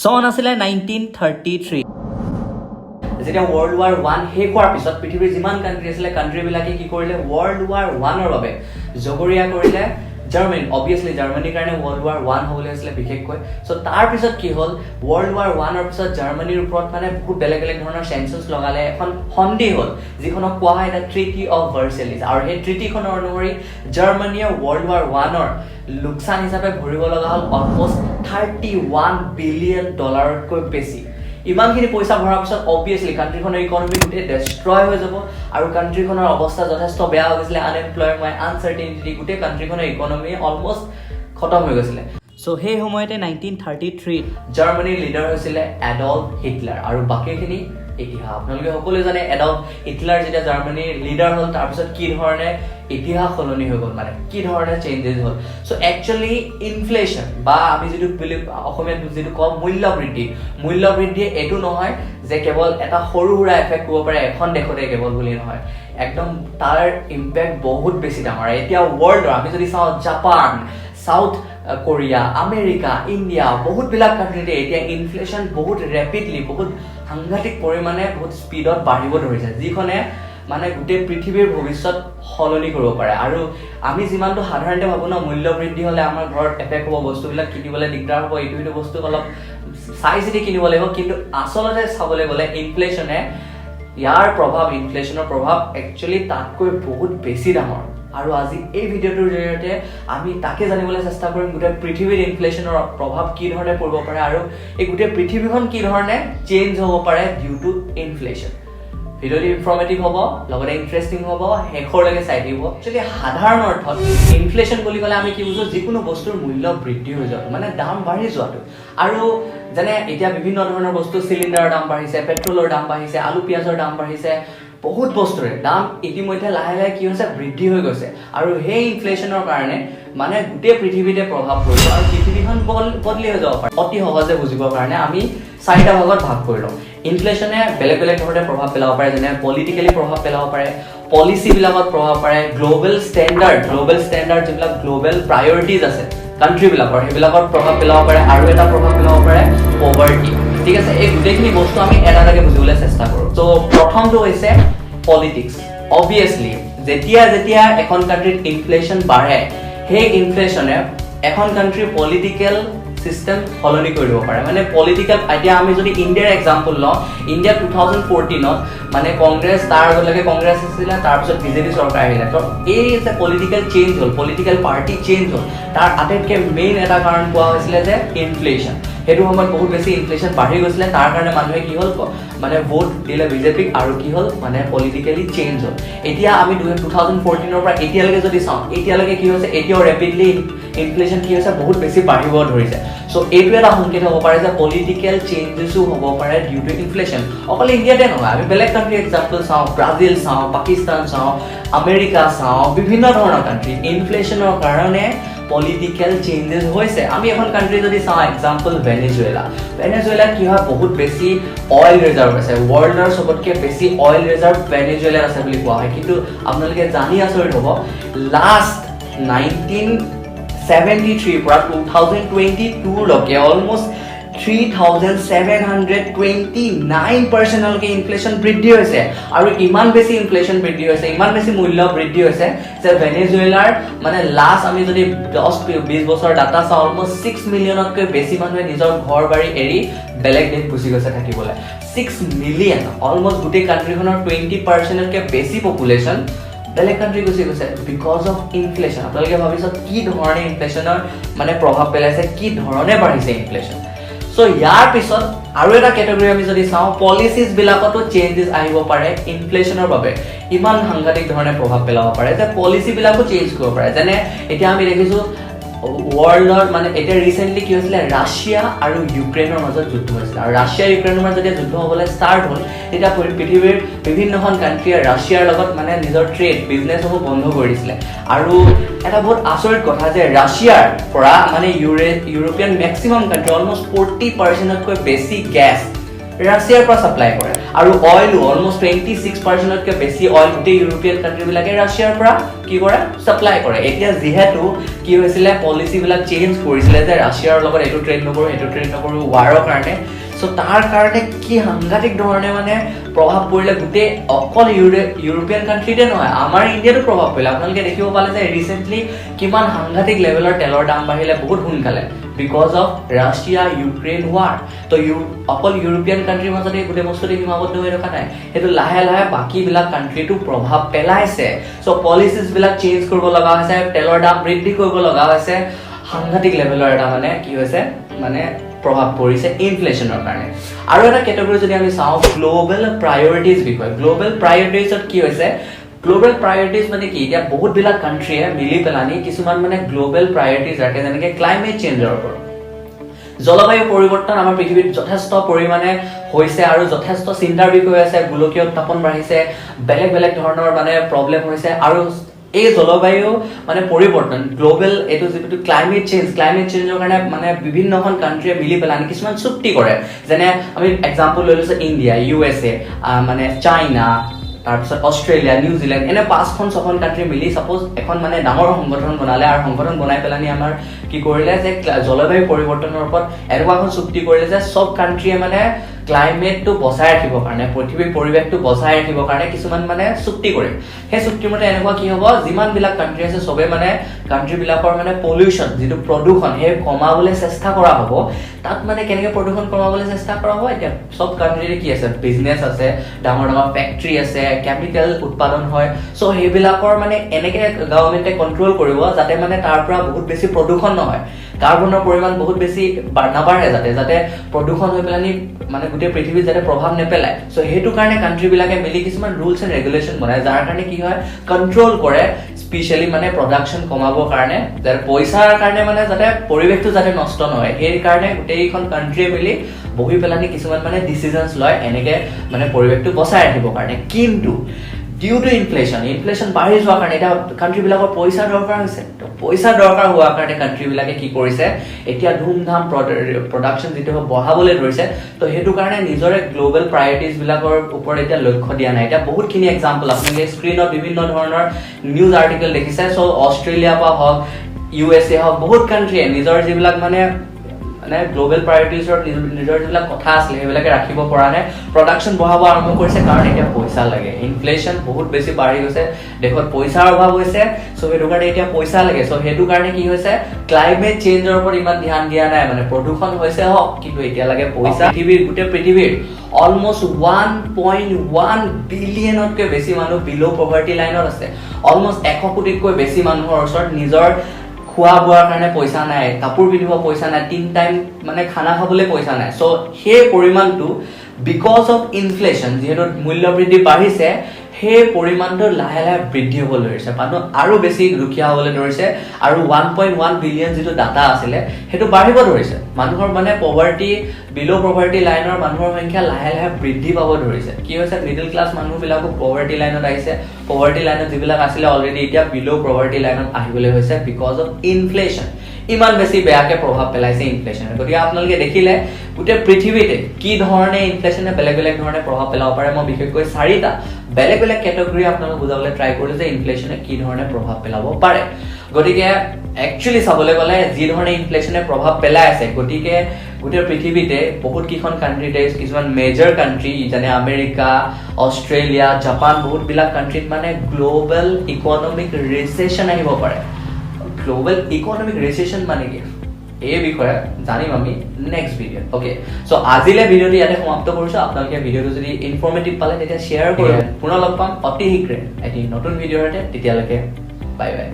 চন আছিলে 1933 যেতিয়া ৱৰ্ল্ড ৱাৰ 1 শেষ হোৱাৰ পিছত পৃথিৱীৰ যিমান কাণ্ট্ৰি আছিলে কাণ্ট্ৰিবিলাকে কি কৰিলে ৱৰ্ল্ড ৱাৰ 1ৰ বাবে জগৰীয়া কৰিলে জাৰ্মানী অবভিয়াছলি জাৰ্মানীৰ কাৰণে ৱৰ্ল্ড ৱাৰ 1 হ'বলৈ হৈছিলে বিশেষকৈ সো তাৰ পিছত কি হ'ল ৱৰ্ল্ড ৱাৰ 1ৰ পিছত জাৰ্মানীৰ ওপৰত মানে বহুত বেলেগ বেলেগ ধৰণৰ চেঞ্চনছ লগালে এখন সন্ধি হ'ল যিখনক কোৱা হয় দ্য ট্ৰিটি অফ ভাৰ্চেলিজ আৰু সেই ট্ৰিটিখনৰ অনুসৰি জাৰ্মানীয়ে ৱৰ্ল্ড ৱাৰ 1ৰ লোকচান হিচাপে ভৰিব লগা হ'ল অলমষ্ট $31 বিলিয়ন ডলাৰতকৈ বেছি ইমানখিনি পইচা ভৰাৰ পিছত অবভিয়াছলি কাণ্ট্ৰিখনৰ ইকনমি গোটেই ডেষ্ট্ৰয় হৈ যাব আৰু কাণ্ট্ৰিখনৰ অৱস্থা যথেষ্ট বেয়া হৈ গৈছিলে আনএমপ্লয়মেণ্ট আনচাৰ্টেইনিটি গোটেই কাণ্ট্ৰিখনৰ ইকনমি অলমষ্ট খতম হৈ গৈছিলে সো সেই সময়তে 1933 জাৰ্মানীৰ লিডাৰ হৈছিলে এডল্ফ হিটলাৰ আৰু বাকীখিনি ইতিহাস আপোনালোকে সকলোৱে জানে এডল্ফ হিটলাৰ যেতিয়া জাৰ্মানীৰ লিডাৰ হ'ল তাৰপিছত কি ধৰণে ইতিহাস সলনি হৈ গ'ল মানে কি ধৰণে চেঞ্জেছ হ'ল সো একচুৱেলি ইনফ্লেশ্যন বা আমি যিটো অসমীয়াত যিটো কওঁ মূল্য বৃদ্ধি এইটো নহয় যে কেৱল এটা সৰু সুৰা এফেক্ট কৰিব পাৰে এখন দেশতে কেৱল বুলি নহয় একদম তাৰ ইম্পেক্ট বহুত বেছি ডাঙৰ এতিয়া ৱৰ্ল্ডৰ আমি যদি চাওঁ Japan south Korea America India বহুতবিলাক কাণ্ট্ৰিতে এতিয়া ইনফ্লেশ্যন বহুত ৰেপিডলি বহুত সাংঘাতিক পৰিমাণে বহুত স্পীডত বাঢ়িব ধৰিছে যিখনে মানে গোটেই পৃথিৱীৰ ভৱিষ্যত সলনি কৰিব পাৰে আৰু আমি যিমানটো সাধাৰণতে ভাবো ন মূল্য বৃদ্ধি হ'লে আমাৰ ঘৰত এফেক্ট হ'ব বস্তুবিলাক কিনিবলৈ দিগদাৰ হ'ব এইটো বস্তু অলপ চাই চিতি কিনিব লাগিব কিন্তু আচলতে চাবলৈ গ'লে ইনফ্লেশ্যনৰ প্ৰভাৱ একচুৱেলি তাতকৈ বহুত বেছি ডাঙৰ আৰু আজি এই ভিডিঅ'টোৰ জৰিয়তে আমি তাকে জানিবলৈ চেষ্টা কৰিম গোটেই পৃথিৱীৰ ইনফ্লেশ্যনৰ প্ৰভাৱ কি ধৰণে পৰিব পাৰে আৰু এই গোটেই পৃথিৱীখন কি ধৰণে চেঞ্জ হ'ব পাৰে ডিউ টু ইনফ্লেশ্যন ভিডিঅ'টো ইনফৰ্মেটিভ হ'ব লগতে ইণ্টাৰেষ্টিং হ'ব শেষলৈকে চাই দিব একচুৱেলি সাধাৰণ অৰ্থত ইনফ্লেশ্যন বুলি ক'লে আমি কি বুজো যিকোনো বস্তুৰ মূল্য বৃদ্ধি হৈ যোৱাটো মানে দাম বাঢ়ি যোৱাটো আৰু যেনে এতিয়া বিভিন্ন ধৰণৰ বস্তু চিলিণ্ডাৰৰ দাম বাঢ়িছে পেট্ৰলৰ দাম বাঢ়িছে আলু পিঁয়াজৰ দাম বাঢ়িছে বহুত বস্তুৰে দাম ইতিমধ্যে লাহে লাহে কি হৈছে বৃদ্ধি হৈ গৈছে আৰু সেই ইনফ্লেশ্যনৰ কাৰণে মানে গোটেই পৃথিৱীতে প্ৰভাৱ পৰিব আৰু পৃথিৱীখন বদলি হৈ যাব পাৰে অতি সহজে বুজিবৰ কাৰণে আমি চাৰিটা ভাগত ভাগ কৰি লওঁ ইনফ্লেশ্যনে বেলেগ বেলেগ ধৰণে প্ৰভাৱ পেলাব পাৰে যেনে পলিটিকেলি প্ৰভাৱ পেলাব পাৰে পলিচিবিলাকত প্ৰভাৱ পাৰে গ্ল'বেল ষ্টেণ্ডাৰ্ড যিবিলাক গ্ল'বেল প্ৰায়ৰিটিজ আছে কাণ্ট্ৰিবিলাকৰ সেইবিলাকত প্ৰভাৱ পেলাব পাৰে আৰু এটা প্ৰভাৱ পেলাব পাৰে পভাৰ্টি ঠিক আছে এই গোটেইখিনি বস্তু আমি এটা এটাকে বুজিবলৈ চেষ্টা কৰোঁ ত' প্ৰথমটো হৈছে পলিটিক্স অবভিয়াছলি যেতিয়া এখন কাণ্ট্ৰিত ইনফ্লেশ্যন বাঢ়ে সেই ইনফ্লেশ্যনে এখন কাণ্ট্ৰিৰ পলিটিকেল চিষ্টেম সলনি কৰি দিব পাৰে মানে পলিটিকেল এতিয়া আমি যদি ইণ্ডিয়াৰ এক্সাম্পল লওঁ ইণ্ডিয়া 2014ত মানে কংগ্ৰেছ তাৰ আগলৈকে কংগ্ৰেছ আছিলে তাৰপিছত বিজেপি চৰকাৰ আহিলে তো এই যে পলিটিকেল চেঞ্জ হ'ল পলিটিকেল পাৰ্টি চেঞ্জ হ'ল তাৰ আটাইতকৈ মেইন এটা কাৰণ পোৱা হৈছিলে যে ইনফ্লেশ্যন সেইটো সময়ত বহুত বেছি ইনফ্লেশ্যন বাঢ়ি গৈছিলে তাৰ কাৰণে মানুহে কি হ'ল মানে ভোট দিলে বিজেপিক আৰু কি হ'ল মানে পলিটিকেলি চেঞ্জ হ'ল এতিয়া আমি 2014ৰ পৰা এতিয়ালৈকে যদি চাওঁ এতিয়ালৈকে কি হৈছে এতিয়াও ৰেপিডলি ইনফ্লেশ্যন কি হৈছে বহুত বেছি বাঢ়িব ধৰিছে সো এইটো এটা সংকেত হ'ব পাৰে যে পলিটিকেল চেঞ্জেছো হ'ব পাৰে ডিউ টু ইনফ্লেশ্যন অকল ইণ্ডিয়াতে নহয় আমি বেলেগ কাণ্ট্ৰি এক্সাম্পল চাওঁ ব্ৰাজিল চাওঁ পাকিস্তান চাওঁ আমেৰিকা চাওঁ বিভিন্ন ধৰণৰ কাণ্ট্ৰি ইনফ্লেশ্যনৰ কাৰণে পলিটিকেল চেঞ্জেছ হৈছে আমি এখন কাণ্ট্ৰি যদি চাওঁ এক্সাম্পল ভেনেজুৱেলা কি হয় বহুত বেছি অইল ৰিজাৰ্ভ আছে ৱৰ্ল্ডৰ চবতকৈ বেছি অইল ৰিজাৰ্ভ ভেনেজুৱেলাত আছে বুলি কোৱা হয় কিন্তু আপোনালোকে জানি আচৰিত হ'ব লাষ্ট 1973 পৰা 2022লৈকে অলমষ্ট 3,729% ইনফ্লেশ্যন বৃদ্ধি হৈছে আৰু ইমান বেছি ইনফ্লেশ্যন বৃদ্ধি হৈছে ইমান বেছি মূল্য বৃদ্ধি হৈছে যে ভেনেজুৱেলাৰ মানে লাষ্ট আমি যদি 10-20 বছৰ ডাটা চাওঁ অলমষ্ট 6 মিলিয়নতকৈ বেছি মানুহে নিজৰ ঘৰ বাৰী এৰি বেলেগ দেশ গুচি গৈছে থাকিবলৈ 6 মিলিয়ন অলমষ্ট গোটেই কাণ্ট্ৰিখনৰ 20%তকৈ বেছি পপুলেশ্যন বেলেগ কাণ্ট্ৰি গুচি গৈছে বিকজ অফ ইনফ্লেশ্যন আপোনালোকে ভাবিছে কি ধৰণে ইনফ্লেশ্যনৰ মানে প্ৰভাৱ পেলাইছে কি ধৰণে বাঢ়িছে ইনফ্লেশ্যন সো ইয়াৰ পিছত আৰু এটা কেটেগৰী আমি যদি চাওঁ পলিচিছবিলাকতো চেঞ্জেছ আহিব পাৰে ইনফ্লেশ্যনৰ বাবে ইমান সাংঘাতিক ধৰণে প্ৰভাৱ পেলাব পাৰে যে পলিচিবিলাকো চেঞ্জ কৰিব পাৰে যেনে এতিয়া আমি দেখিছোঁ ৱৰ্ল্ডৰ মানে এতিয়া ৰিচেণ্টলি কি হৈছিলে ৰাছিয়া আৰু ইউক্ৰেইনৰ মাজত যুদ্ধ হৈছিলে আৰু ৰাছিয়া ইউক্ৰেইনৰ মাজত যেতিয়া যুদ্ধ হ'বলৈ ষ্টাৰ্ট হ'ল তেতিয়া পৃথিৱীৰ বিভিন্নখন কাণ্ট্ৰিয়ে ৰাছিয়াৰ লগত মানে নিজৰ ট্ৰেড বিজনেছসমূহ বন্ধ কৰি দিছিলে আৰু এটা বহুত আচৰিত কথা যে ৰাছিয়াৰ পৰা মানে ইউৰোপিয়ান মেক্সিমাম কাণ্ট্ৰি অলমষ্ট 40%তকৈ বেছি গেছ ৰাছিয়াৰ পৰা সাপ্লাই কৰে আৰু অইল অলমোস্ট 26% তকৈ বেছি অইল গোটেই ইউৰোপিয়ান কান্ট্ৰি বিলাকে ৰাছিয়াৰ পৰা কি কৰে সাপ্লাই কৰে এতিয়া যেহেতু কি হৈছিলে পলিচি বিলাক চেঞ্জ কৰিছিলে যে ৰাছিয়াৰ লগত এটো ট্ৰেড নকৰো ওয়াৰৰ কাৰণে সো তাৰ কাৰণে কি সাংঘাতিক ধৰণে মানে প্ৰভাৱ পৰিলে গোটেই অকল ইউৰোপিয়ান কান্ট্ৰিতে নহয় আমাৰ ইণ্ডিয়াতো প্ৰভাৱ পৰিলে আপোনালোকে দেখিব পালে যে ৰিসেন্টলি কিমান সাংঘাতিক লেভেলৰ তেলৰ দাম বাঢ়িলে বহুত সোনকালে because of Russia Ukraine war তো অকল ইউৰোপিয়ান কান্ট্ৰিৰ মাজতে গোটেই বস্তুটো সীমাবদ্ধ হৈ ৰখা নাই হেতু লাহে লাহে বাকি বিলাক কান্ট্ৰিটো প্ৰভাৱ পেলাইছে সো পলিচিজ বিলাক চেঞ্জ কৰিব লগা হৈছে তেলৰ দাম বৃদ্ধি কৰিব লগা হৈছে সাংঘাতিক লেভেলৰ এটা মানে কি হৈছে মানে প্ৰভাৱ পৰিছে ইনফ্লেচনৰ কাৰণে আৰু এটা ক্যাটাগৰী যদি আমি চাও গ্লোবাল প্ৰায়োৰিটিজ বিষয় গ্লোবাল প্ৰায়োৰিটিজত কি হৈছে গ্লোবাল প্ৰায়োৰিটিজ মানে কি এতিয়া বহুত বিলাক কান্ট্ৰিয়ে মিলি পেলানি কিছুমান মানে গ্লোবাল প্ৰায়োৰিটিজ ৰাখে যেনেকৈ ক্লাইমেট চেঞ্জৰ ওপৰত জলবায়ু পৰিৱৰ্তন আমাৰ পৃথিৱীত যথেষ্ট পৰিমাণে হৈছে আৰু যথেষ্ট চিন্তাৰ বিষয় আছে গোলকীয় উত্তাপন বাঢ়িছে বেলেগ ধৰণৰ মানে প্ৰবলেম হৈছে আৰু এই জলবায়ু মানে পৰিৱৰ্তন গ্লোবাল এটো যেটো ক্লাইমেট চেঞ্জৰ কাৰণে মানে বিভিন্নখন কান্ট্ৰিয়ে মিলি পেলানি কিছুমান চুক্তি কৰে যেনে আমি এক্সাম্পল লৈ লৈছো ইণ্ডিয়া ইউএছএ মানে চাইনা তাৰপিছত অষ্ট্ৰেলিয়া নিউজিলেণ্ড এনে 5-6খন কান্ট্ৰি মিলি সাপোজ এখন মানে ডাঙৰ সংগঠন বনালে আৰু সংগঠন বনাই পেলানি আমাৰ কি কৰিলে যে জলবায়ু পৰিৱৰ্তনৰ ওপৰত এখন চুক্তি কৰিলে যে সব কান্ট্ৰিয়ে মানে ক্লাইমেটটো বচাই ৰাখিবৰ কাৰণে পৃথিৱীৰ পৰিৱেশটো বচাই ৰাখিবৰ কাৰণে কিছুমান মানে চুক্তি কৰে সেই চুক্তিৰ মতে এনেকুৱা কি হ'ব যিমান বিলাক কান্ট্ৰি আছে সবে মানে কান্ট্ৰি বিলাকৰ মানে পলিউশন যেটো প্ৰদূষণ হে কমাবলৈ চেষ্টা কৰা হ'ব তাত মানে কেনেকৈ প্ৰদূষণ কমাবলৈ চেষ্টা কৰা হ'ব এতিয়া সব কান্ট্ৰিৰে কি আছে বিজনেস আছে ডাঙৰ ফ্যাক্টৰী আছে কেমিক্যাল উৎপাদন হয় সো হেবিলাকৰ মানে এনেকৈ গভৰ্নমেন্টে কন্ট্ৰোল কৰিব যাতে মানে তাৰ পৰা বহুত বেছি প্ৰদূষণ নহয় কাৰ্বনৰ পৰিমাণ বহুত বেছি নাবাঢ়ে যাতে প্ৰদূষণ হৈ পেলানি মানে গোটেই পৃথিৱীত যাতে প্ৰভাৱ নেপেলায় সো হেতু কাৰণে কান্ট্ৰি বিলাকে মিলি কিছুমান ৰুলছ এণ্ড ৰেগুলেশন বনায় যাৰ কাৰণে কি হয় কন্ট্ৰোল কৰে স্পেশালি মানে প্ৰডাকশন কমাবৰ কাৰণে যাতে পইচাৰ কাৰণে মানে যাতে পৰিৱেশটো যাতে নষ্ট নহয় সেই কাৰণে গোটেইখন কান্ট্ৰিয়ে মিলি বহি পেলানি কিছুমান মানে ডিসিশনস লয় এনেকে মানে পৰিৱেশটো বচাই ৰাখিবৰ কাৰণে কিন্তু ডিউ টু ইনফ্লেশন বাঢ়ি যোৱাৰ কাৰণে এটা কান্ট্ৰি বিলাকৰ পইচা দৰকাৰ হৈছে তো পইচা দৰকাৰ হোৱাৰ কাৰণে কান্ট্ৰি বিলাকে কি কৰিছে এতিয়া ধুমধাম প্ৰডাকশন যেটো বঢ়াবলৈ ধৰিছে তো হেতু কাৰণে নিজৰে গ্লোবাল প্ৰায়োৰিটিজ বিলাকৰ ওপৰত এতিয়া লক্ষ্য দিয়া নাই এটা বহুতখিনি এক্সাম্পল আপোনালোকে স্ক্ৰিনত বিভিন্ন ধৰণৰ নিউজ আৰ্টিকেল দেখিছে সো অষ্ট্ৰেলিয়া বা হক ইউএছএ হক বহুত কান্ট্ৰিয়ে নিজৰ যিবিলাক মানে গ্লোবাল প্ৰায়োৰিটিজৰ নিজৰ যিবিলাক কথা আছিল হেবিলাকে ৰাখিব পৰা নাই প্ৰডাকশন বঢ়াব আৰম্ভ কৰিছে কাৰণ এতিয়া পইচা লাগে ইনফ্লেচন বহুত বেছি বাঢ়ি গৈছে দেখত পইচাৰ অভাৱ হৈছে সো হেতু কাৰণে এতিয়া পইচা লাগে সো হেতু কাৰণে কি হৈছে ক্লাইমেট চেঞ্জৰ ওপৰত ইমান ধ্যান দিয়া নাই মানে প্ৰদূষণ হৈছে হক কিন্তু এতিয়া লাগে পইচা পৃথিৱীৰ অলমোস্ট 1.1 বিলিয়নতকৈ বেছি মানুহ বিলো পভাৰ্টি লাইনত আছে অলমোস্ট 100 কোটিতকৈ বেছি মানুহৰ ওচৰত নিজৰ খোৱা বোৱাৰ কাৰণে পইচা নাই কাপোৰ পিন্ধিব পইচা নাই 3 টাইম মানে খানা খাবলৈ পইচা নাই সো সেই পৰিমাণটো বিকজ অফ ইনফ্লেচন যেহেতু মূল্য বৃদ্ধি বাঢ়িছে সেই পৰিমাণটো লাহে লাহে বৃদ্ধি হ'ব ধৰিছে মানুহ আৰু বেছি দুখীয়া হ'বলৈ ধৰিছে আৰু 1.1 বিলিয়ন যেটো ডাটা আছিল হেতু বাঢ়িব ধৰিছে মানুহৰ মানে পভাৰ্টি বিলো পভাৰ্টি লাইনৰ মানুহৰ সংখ্যা লাহে লাহে বৃদ্ধি পাব ধৰিছে কি হৈছে মিডল ক্লাছ মানুহ বিলাকো পভাৰ্টি লাইনত আহিছে পভাৰ্টি লাইনত যিবিলাক আছিল অলৰেডি এতিয়া বিলো পভাৰ্টি লাইনত আহিবলৈ হৈছে বিকজ অফ ইনফ্লেচন ইমান বেছি বেয়াকে প্ৰভাৱ পেলাইছে ইনফ্লেচন গতিকে আপোনালোকে দেখিলে গোটেই পৃথিৱীতে কি ধৰণে ইনফ্লেচনে বেলেগ ধৰণে প্ৰভাৱ পেলাব পাৰে মই বিশেষকৈ 4টা বেলেগ ক্যাটাগৰী আপোনালোক বুজাবলৈ ট্ৰাই কৰিলো যে ইনফ্লেচনে কি ধৰণে প্ৰভাৱ পেলাব পাৰে গতিকে একচুয়ালি চাবলৈ গলে যি ধৰণে ইনফ্লেচনে প্ৰভাৱ পেলাই আছে গতিকে গোটেই পৃথিৱীতে বহুত কিখন কান্ট্ৰিতে কিছুমান মেজৰ কান্ট্ৰি যেনে আমেৰিকা অষ্ট্ৰেলিয়া জাপান বহুত বিলাক কান্ট্ৰিত মানে গ্লোবাল ইকোনমিক ৰিসেশন আহিব পাৰে গ্লোবাল ইকোনমিক ৰিসেশন মানে কি এই বিষয়ে জানিম আমি নেক্সট ভিডিও ওকে সো আজিলে ভিডিওটি ইয়াতে সমাপ্ত কৰিছো আপোনালোকে ভিডিওটো যদি ইনফৰমেটিভ পালে তেতিয়া শেয়াৰ কৰিব পুনৰ লগ পাম অতি শীঘ্ৰে এটি নতুন ভিডিওতে তেতিয়ালৈকে বাই বাই